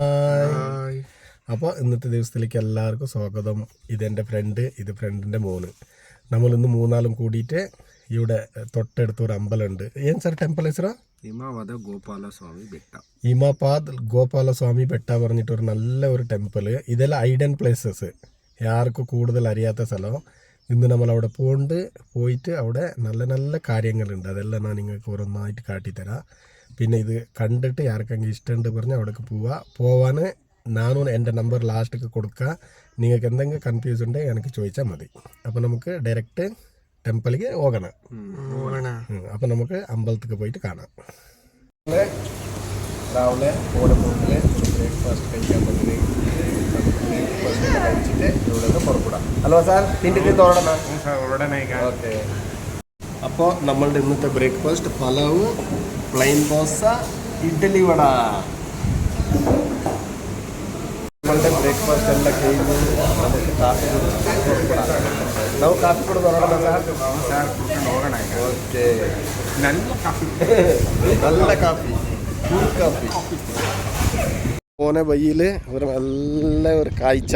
Hi. അപ്പോൾ ഇന്നത്തെ ദിവസത്തിലേക്ക് എല്ലാവർക്കും സ്വാഗതം. ഇതെൻ്റെ ഫ്രണ്ട്, ഇത് ഫ്രണ്ടിൻ്റെ മോന്. നമ്മളിന്ന് മൂന്നാളും കൂടിയിട്ട് ഇവിടെ തൊട്ടടുത്ത് ഒരു അമ്പലമുണ്ട്. ಏನು ಸರ್ ಟೆಂಪಲ್ ಹೆಸರು? ഇമാപാദ് ഗോപാലസ്വാമി ബെട്ട പറഞ്ഞിട്ട് ഒരു നല്ല ഒരു ടെമ്പിൾ. ഇതെല്ലാം ഐഡൻ പ്ലേസസ്, ആർക്കും കൂടുതൽ അറിയാത്ത സ്ഥലം. ഇന്ന് നമ്മൾ അവിടെ പോയിട്ട് അവിടെ നല്ല നല്ല കാര്യങ്ങളുണ്ട്. അതെല്ലാം ഞാൻ നിങ്ങൾക്ക് ഓരോന്നായിട്ട് കാട്ടിത്തരാം. പിന്നെ ഇത് കണ്ടിട്ട് ആർക്കെങ്കിലും ഇഷ്ടമുണ്ട് പറഞ്ഞാൽ അവിടേക്ക് പോവാൻ ഞാനും എൻ്റെ നമ്പർ ലാസ്റ്റൊക്കെ കൊടുക്കുക. നിങ്ങൾക്ക് എന്തെങ്കിലും കൺഫ്യൂസ് ഉണ്ടെങ്കിൽ എനിക്ക് ചോദിച്ചാൽ മതി. അപ്പോൾ നമുക്ക് ഡയറക്റ്റ് ടെമ്പിളിലേക്ക് പോകണം. അപ്പോൾ നമുക്ക് അമ്പലത്തേക്ക് പോയിട്ട് കാണാം. രാവിലെ ഓടുമ്പോട്ടിൽ ബ്രേക്ക്ഫാസ്റ്റ് കഴിക്കാൻ പറ്റുന്നത് നമുക്ക് ബ്രേക്ക്ഫാസ്റ്റ് കഴിച്ചിട്ട് ഇവിടെ നിന്ന് പുറപ്പെടാം. ഹലോ സാർ, തിൻ്റെ തോടണം. ഓക്കെ. അപ്പോൾ നമ്മളുടെ ഇന്നത്തെ ബ്രേക്ക്ഫാസ്റ്റ് പലാവ്, പ്ലെയിൻ ദോശ, ഇഡ്ഡലി വട. നമ്മളുടെ ബ്രേക്ക്ഫാസ്റ്റ് എല്ലാം കഴിഞ്ഞ് നമുക്ക് കാപ്പി കുടിച്ചിട്ട് ನಾವು ಕಾಫಿ ಕೂಡ ಬರೋಣ ಸರ್. ಓಕೆ, നല്ല കാപ്പി, ഫുൾ കാപ്പി. പോണ വഴിയിൽ ഒരു നല്ല ഒരു കാഴ്ച,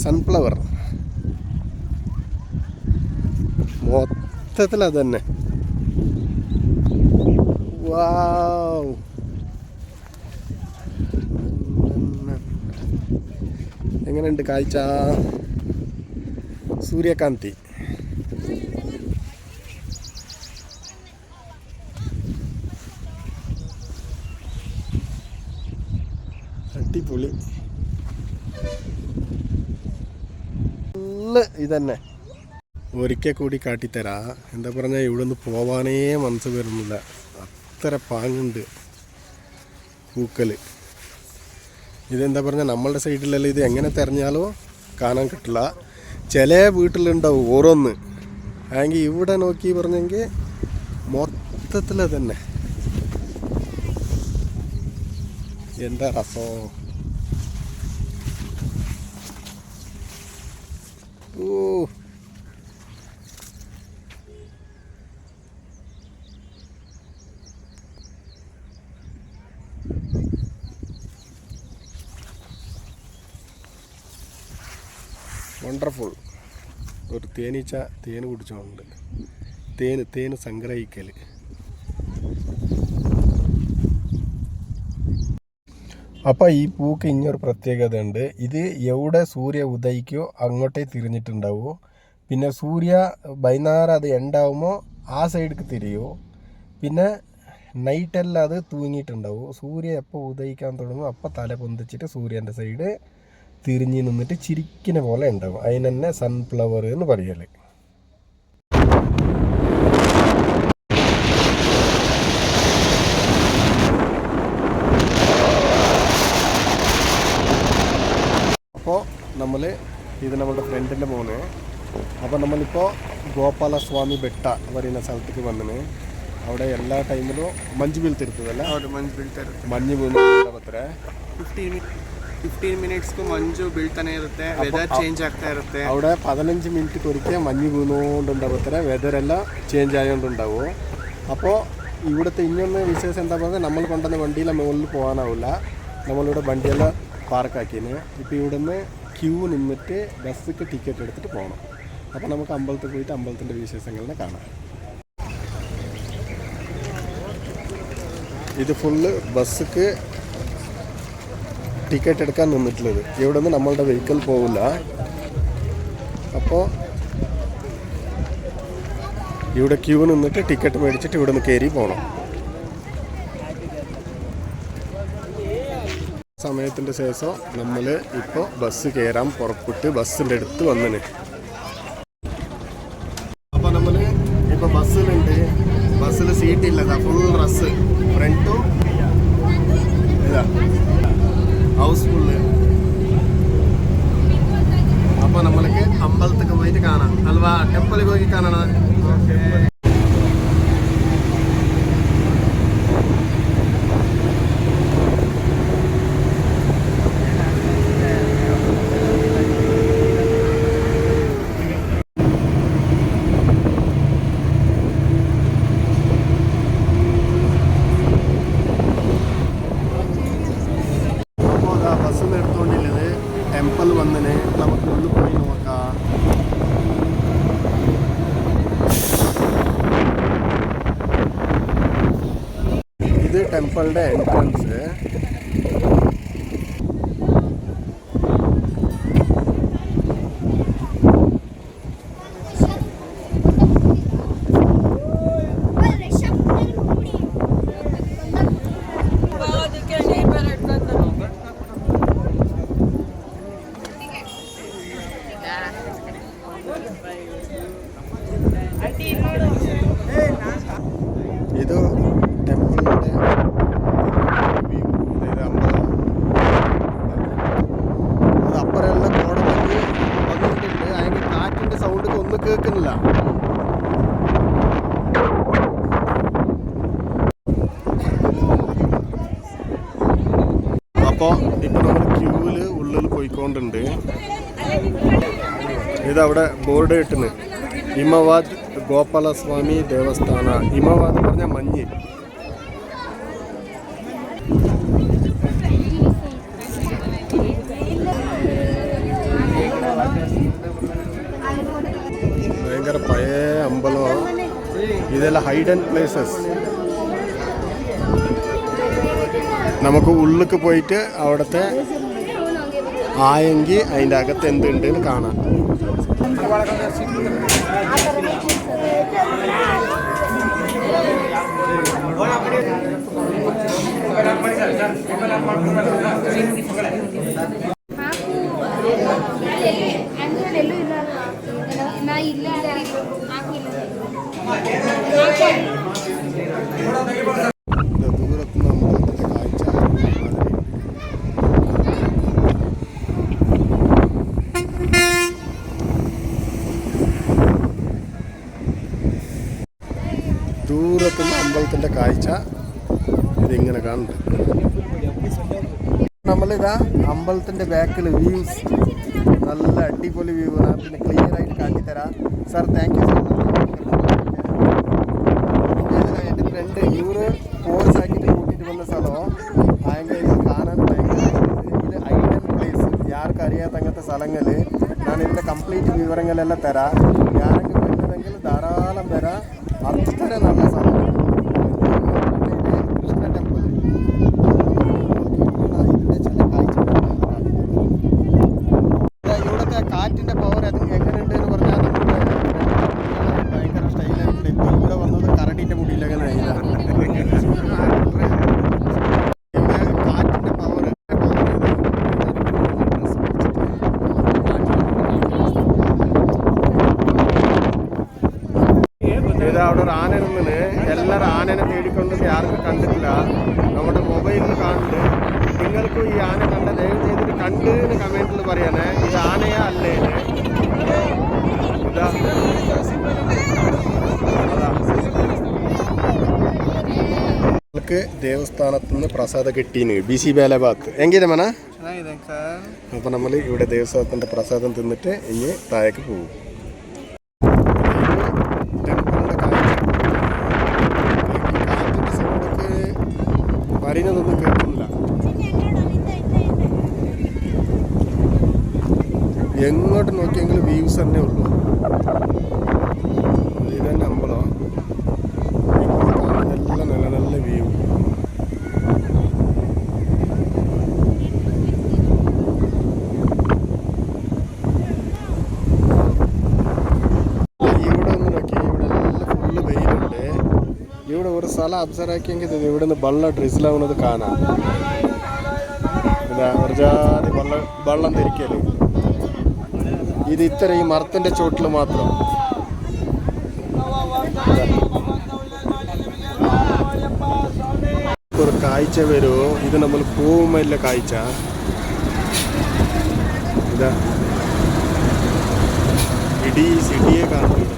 സൺഫ്ലവർ മൊത്തത്തിൽ അത് തന്നെ. വാവ്, എങ്ങനെയുണ്ട് കാഴ്ച? സൂര്യകാന്തി. അടിപൊളി. ഇതന്നെ ഒരിക്കൽ കൂടി കാട്ടിത്തരാ. എന്താ പറഞ്ഞാൽ ഇവിടെ നിന്ന് പോവാനേ മനസ്സ് വരുന്നില്ല, അത്ര പാങ്ങുണ്ട് പൂക്കൾ. ഇതെന്താ പറഞ്ഞാൽ നമ്മളുടെ സൈഡിലല്ല, ഇത് എങ്ങനെ തിരഞ്ഞാലോ കാണാൻ കിട്ടില്ല. ചില വീട്ടിലുണ്ടാവും ഓരോന്ന്, ആണെങ്കിൽ ഇവിടെ നോക്കി പറഞ്ഞെങ്കിൽ മൊത്തത്തിൽ തന്നെ. എന്താ രസോ. ഓ, വണ്ടർഫുൾ. ഒരു തേനീച്ച തേന് കുടിച്ചോണ്ട്, തേന് സംഗ്രഹിക്കൽ. അപ്പോൾ ഈ പൂക്ക് ഇനിയൊരു പ്രത്യേകത ഉണ്ട്. ഇത് എവിടെ സൂര്യ ഉദയിക്കോ അങ്ങോട്ടേ തിരിഞ്ഞിട്ടുണ്ടാവുമോ. പിന്നെ സൂര്യ വൈകുന്നേരം അത് ഉണ്ടാവുമ്പോൾ ആ സൈഡിലേക്ക് തിരിയോ. പിന്നെ നൈറ്റെല്ലാം അത് തൂങ്ങിയിട്ടുണ്ടാവും. സൂര്യ എപ്പോൾ ഉദയിക്കാൻ തുടങ്ങും അപ്പോൾ തല പൊന്തിച്ചിട്ട് സൂര്യൻ്റെ സൈഡ് തിരിഞ്ഞ് നിന്നിട്ട് ചിരിക്കുന്ന പോലെ ഉണ്ടാവും. അതിന് തന്നെ സൺഫ്ലവർ എന്ന് പറയല്. അപ്പോൾ ഇത് നമ്മുടെ ഫ്രണ്ടിൻ്റെ മോന്. അപ്പോൾ നമ്മളിപ്പോൾ ഗോപാലസ്വാമി ബെട്ട പറയുന്ന സ്ഥലത്തേക്ക് വന്നിന്. അവിടെ എല്ലാ ടൈമിലും ಮಂಜು ಬೀಳ್ತಿರ್ತದಲ್ಲ, ಮಂಜು ಬೀಳ್ತಿರತ್ತೆ. 15 ಮಿನಿಟ್ಸ್ಗೂ ಮಂಜು ಬೀಳ್ತಾನೆ ಇರುತ್ತೆ, ವೆದರ್ ಚೇಂಜ್ ಆಗ್ತಾ ಇರುತ್ತೆ. അവിടെ 15 മിനിറ്റ് ഒരിക്കൽ മഞ്ഞ് വീണുകൊണ്ടുണ്ടാവത്തര, വെതറെല്ലാം ചേഞ്ച് ആയതുകൊണ്ടുണ്ടാവും. അപ്പോൾ ഇവിടുത്തെ ഇന്നൊന്ന് വിശേഷം എന്താ പറഞ്ഞാൽ, നമ്മൾ കൊണ്ടുവന്ന വണ്ടിയിലെ മുകളിൽ പോകാനാവില്ല. നമ്മളിവിടെ വണ്ടിയെല്ലാം പാർക്കാക്കിന്. ഇപ്പോൾ ഇവിടെ നിന്ന് ക്യൂ നിന്നിട്ട് ബസ്സിക്ക് ടിക്കറ്റ് എടുത്തിട്ട് പോകണം. അപ്പോൾ നമുക്ക് അമ്പലത്തിൽ പോയിട്ട് അമ്പലത്തിൻ്റെ വിശേഷങ്ങളെ കാണാം. ഇത് ഫുള്ള് ബസ്സിക്ക് ടിക്കറ്റ് എടുക്കാൻ നിന്നിട്ടുള്ളത്. ഇവിടെ നിന്ന് നമ്മളുടെ വെഹിക്കിൾ പോവില്ല. അപ്പോൾ ഇവിടെ ക്യൂ നിന്നിട്ട് ടിക്കറ്റ് മേടിച്ചിട്ട് ഇവിടെ നിന്ന് കയറി പോകണം. സമയത്തിൻ്റെ ശേഷം നമ്മൾ ഇപ്പോൾ ബസ് കയറാൻ പുറപ്പെട്ട് ബസ്സിൻ്റെ അടുത്ത് വന്നിന്. അപ്പോൾ നമ്മൾ ഇപ്പോൾ ബസ്സിലുണ്ട്. ബസ്സിൽ സീറ്റില്ല, ഫുൾ റസ്. ഫ്രണ്ടും ഇതാ ഹൗസ്ഫുള്ള്. അപ്പോൾ നമ്മൾക്ക് അമ്പലത്തൊക്കെ പോയിട്ട് കാണാം അಲ್ವಾ, ടെമ്പിളിൽ പോയി കാണണം. ടെമ്പിളിൻ്റെ എൻട്രൻസ്. ഇത് ടെമ്പിളിൻ്റെ അമ്പലം. അത് അപ്പുറമെല്ലാം കോടമഞ്ഞ് വന്നിട്ടുണ്ട്. അതിൻ്റെ കാറ്റിൻ്റെ സൗണ്ട് ഒന്നും കേൾക്കുന്നില്ല. അപ്പോൾ ഇപ്പം നമ്മൾ ക്യൂവിൽ ഉള്ളിൽ പോയിക്കൊണ്ടുണ്ട്. ഇതവിടെ ബോർഡ് കിട്ടുന്നു, ഹിമവാദ് ഗോപാലസ്വാമി ദേവസ്ഥാന. ഹിമവാദ് എന്ന് പറഞ്ഞാൽ മഞ്ഞ്. ഭയങ്കര പഴയ അമ്പലമാണ്. ഇതെല്ലാം ഹൈഡൻ പ്ലേസസ്. നമുക്ക് ഉള്ളിലേക്ക് പോയിട്ട് അവിടുത്തെ ആയെങ്കിൽ അതിൻ്റെ അകത്ത് എന്തുണ്ട് എന്ന് കാണാം. ദൂരത്തുനിന്ന് അമ്പലത്തിൻ്റെ കാഴ്ച ഇതിങ്ങനെ കാണുന്നുണ്ട്. നമ്മളിതാ അമ്പലത്തിൻ്റെ ബാക്കിൽ വ്യൂസ്, നല്ല അടിപൊളി വ്യൂ. പിന്നെ ക്ലിയർ ആയിട്ട് കാട്ടിത്തരാം. Sir thank you so much. എൻ്റെ ഫ്രണ്ട് ഇവര് കോഴ്സ് ആക്കിയിട്ട് കൂട്ടിയിട്ട് വന്ന സ്ഥലമോ ഭയങ്കര ഇത് കാണാൻ ഭയങ്കര ഇത് ഐഡൻ പ്ലേസ്. ആർക്കും അറിയാത്ത അങ്ങനത്തെ സ്ഥലങ്ങൾ ഞാൻ ഇതിൻ്റെ കംപ്ലീറ്റ് വിവരങ്ങളെല്ലാം തരാം. ഞാനൊക്കെ വരുന്നതെങ്കിൽ ധാരാളം തരാം. അത്ര നല്ല സ്ഥലം. കൃഷ്ണ ടെമ്പിൾ. ഇതിൻ്റെ ചില കാഴ്ചകൾ ഇവിടുത്തെ കാറ്റിൻ്റെ പവർ അത് എങ്ങനെയുണ്ട് എന്ന് പറഞ്ഞാൽ നമുക്ക് ഭയങ്കര സ്റ്റൈലായിട്ടുണ്ട്. ഇപ്പോൾ ഇവിടെ വന്നത് കരടിൻ്റെ മുടിയിലങ്ങനെ കാറ്റിൻ്റെ പവർ. ഇതാ അവിടെ ഒരു ആന നിന്നിന്. എല്ലാവരും ആനനെ തേടിക്കൊണ്ട് ആർക്കും കണ്ടിട്ടില്ല. നമ്മുടെ മൊബൈലിൽ കാണുന്നുണ്ട്. നിങ്ങൾക്കും ഈ ആന കണ്ട ദയവ് ചെയ്തിട്ട് കണ്ട് എന്ന് കമൻറ്റിൽ പറയാനേ. ഇത് ആനയാ അല്ലേ? ഇതാ നമുക്ക് ദേവസ്ഥാനത്തുനിന്ന് പ്രസാദം കിട്ടീന്. BC ബാലഭാഗത്ത് എങ്ങനെ മന. അപ്പം നമ്മൾ ഇവിടെ ദേവസ്ഥാനത്തിൻ്റെ പ്രസാദം തിന്നിട്ട് ഇനി താഴേക്ക് പോകും. പറയുന്നതൊന്നും കേൾക്കുന്നില്ല. എങ്ങോട്ട് നോക്കിയെങ്കിലും വ്യൂസ് തന്നെ ഉള്ളൂ. ഇത് തന്നെ അമ്പലം. നല്ല നല്ല നല്ല വ്യൂ. ഇവിടെ ഒന്ന് നോക്കി, ഇവിടെ എല്ലാം ഫുള്ള് വെയിലുണ്ട്. ഇവിടെ ഒരു സ്ഥലം അബ്സർവ് ആക്കിയെങ്കിൽ ഇവിടെ നിന്ന് വെള്ളം ഡ്രിസിലാവുന്നത് കാണാം. ഇതാ ഒരു ജാതി വെള്ളം തിരിക്കല്. ഇത് ഇത്ര ഈ മരത്തിൻ്റെ ചോട്ടിൽ മാത്രം. ഒരു കാഴ്ച വരുമോ? ഇത് നമ്മൾ പോകുമ്പോഴല്ല കാഴ്ച. ഇതാ ഇടീ സിടിയെ കാണുന്നുണ്ട്.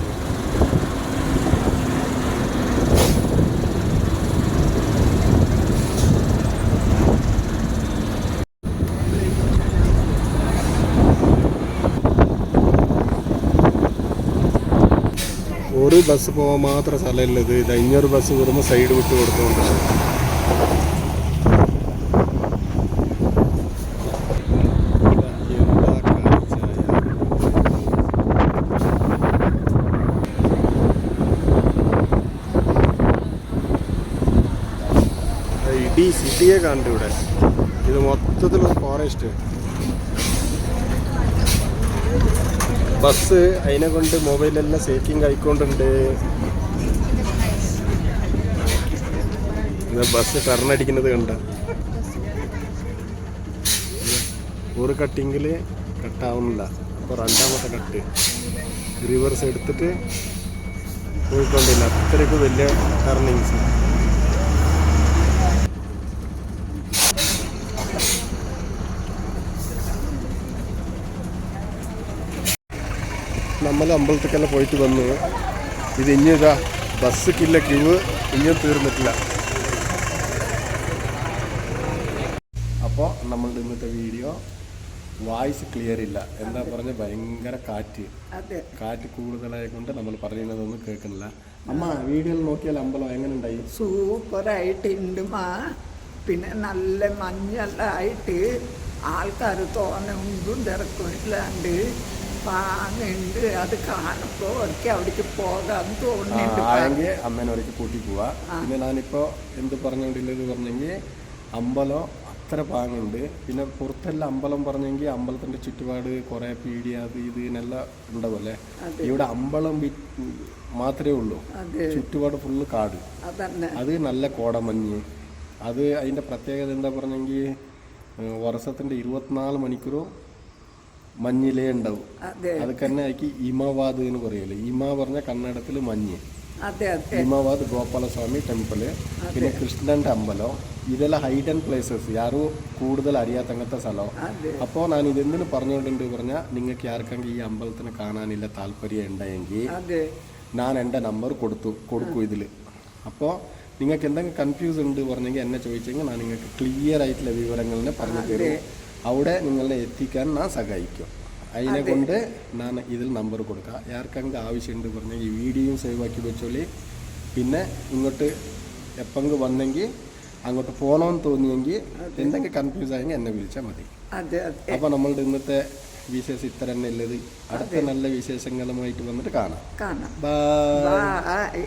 ഒരു ബസ് പോകാൻ മാത്രം സ്ഥലമുള്ളത്. ഇത് ഇഞ്ഞൊരു ബസ് വരുമ്പോൾ സൈഡ് വിട്ട് കൊടുത്തുകൊണ്ട് സിറ്റിയെ കണ്ടു ഇവിടെ. ഇത് മൊത്തത്തിലൊരു ഫോറസ്റ്റ്. ബസ് അതിനെ കൊണ്ട് മൊബൈലെല്ലാം സേക്കിങ് ആയിക്കൊണ്ടുണ്ട്. ബസ് ടർണടിക്കുന്നത് കണ്ട. ഒരു കട്ടിങ്ങിൽ കട്ടാവുന്നില്ല. അപ്പോൾ രണ്ടാമത്തെ കട്ട് റിവേഴ്സ് എടുത്തിട്ട് പോയിക്കൊണ്ടില്ല. അത്രയ്ക്ക് വലിയ ടർണിങ്സ്. നമ്മൾ അമ്പലത്തേക്കെല്ലാം പോയിട്ട് വന്നു. ഇത് ഇനിയിതാ ബസ്സൊക്കില്ല, ക്യൂ ഇനിയും തീർന്നിട്ടില്ല. അപ്പോൾ നമ്മളുടെ ഇന്നത്തെ വീഡിയോ വോയിസ് ക്ലിയർ ഇല്ല. എന്താ പറഞ്ഞ ഭയങ്കര കാറ്റ് കൂടുതലായത് കൊണ്ട് നമ്മൾ പറയുന്നതൊന്നും കേൾക്കുന്നില്ല. അമ്മ വീഡിയോയിൽ നോക്കിയാൽ അമ്പലം എങ്ങനെ ഉണ്ടായി? സൂപ്പറായിട്ടുണ്ട് മാ. പിന്നെ നല്ല മഞ്ഞെല്ലാം ആയിട്ട് ആൾക്കാർ തോന്നുന്നതും തിരക്കും ഇല്ലാണ്ട് പാങ്ങുണ്ട്. അത് കാണുമ്പോൾ അവർക്ക് അവിടേക്ക് പോകാൻ തോന്നുന്നുണ്ട്. അമ്മേനെ അവർക്ക് കൂട്ടി പോവാ. പിന്നെ ഞാനിപ്പോൾ എന്ത് പറഞ്ഞുകൊണ്ടില്ലത് പറഞ്ഞെങ്കിൽ അമ്പലം അത്ര പാങ്ങുണ്ട്. പിന്നെ പുറത്തെല്ലാം അമ്പലം പറഞ്ഞെങ്കിൽ അമ്പലത്തിൻ്റെ ചുറ്റുപാട് കുറേ പീടി അത് ഇത് എന്നെല്ലാം ഉണ്ടാവുമല്ലേ. ഇവിടെ അമ്പലം മാത്രമേ ഉള്ളൂ, ചുറ്റുപാട് ഫുള്ള് കാട്. അത് നല്ല കോടമഞ്ഞ്. അത് അതിൻ്റെ പ്രത്യേകത എന്താ പറഞ്ഞെങ്കിൽ വർഷത്തിൻ്റെ 24 മണിക്കൂറും മഞ്ഞിലേ ഉണ്ടാവും. അത് തന്നെ ആക്കി ഇമവാദ് എന്ന് പറയല്ലേ. ഇമ പറഞ്ഞ കന്നഡത്തിൽ മഞ്ഞ്. ഇമവാദ് ഗോപാലസ്വാമി ടെമ്പിള്, പിന്നെ കൃഷ്ണൻ്റെ അമ്പലം. ഇതെല്ലാം ഹൈഡൻ പ്ലേസസ്, ആരും കൂടുതൽ അറിയാത്തങ്ങനത്തെ സ്ഥലം. അപ്പോൾ ഞാൻ ഇതെന്തിനു പറഞ്ഞുകൊണ്ടുണ്ട് പറഞ്ഞാൽ, നിങ്ങൾക്ക് ആർക്കെങ്കിൽ ഈ അമ്പലത്തിനെ കാണാനില്ല താല്പര്യം ഉണ്ടെങ്കിൽ ഞാൻ എൻ്റെ നമ്പർ കൊടുക്കും ഇതിൽ. അപ്പോൾ നിങ്ങൾക്ക് എന്തെങ്കിലും കൺഫ്യൂസ് ഉണ്ട് പറഞ്ഞെങ്കിൽ എന്നെ ചോദിച്ചെങ്കിൽ ഞാൻ നിങ്ങൾക്ക് ക്ലിയർ ആയിട്ടുള്ള വിവരങ്ങളെ പറഞ്ഞു തരും. അവിടെ നിങ്ങളെ എത്തിക്കാൻ ഞാൻ സഹായിക്കും. അതിനെ കൊണ്ട് ഞാൻ ഇതിൽ നമ്പർ കൊടുക്കാം. ആർക്കെങ്കിലും ആവശ്യമുണ്ട് പറഞ്ഞാൽ ഈ വീഡിയോയും സേവ് ആക്കി വെച്ചോളി. പിന്നെ ഇങ്ങോട്ട് എപ്പെങ്കിലും വന്നെങ്കിൽ അങ്ങോട്ട് പോകണമെന്ന് തോന്നിയെങ്കിൽ എന്തെങ്കിലും കൺഫ്യൂസ് ആയെങ്കിൽ എന്നെ വിളിച്ചാൽ മതി. അപ്പോൾ നമ്മളുടെ ഇന്നത്തെ വിശേഷം ഇത്ര തന്നെ ഉള്ളത്. അടുത്ത നല്ല വിശേഷങ്ങളുമായിട്ട് വന്നിട്ട് കാണാം. ബൈ.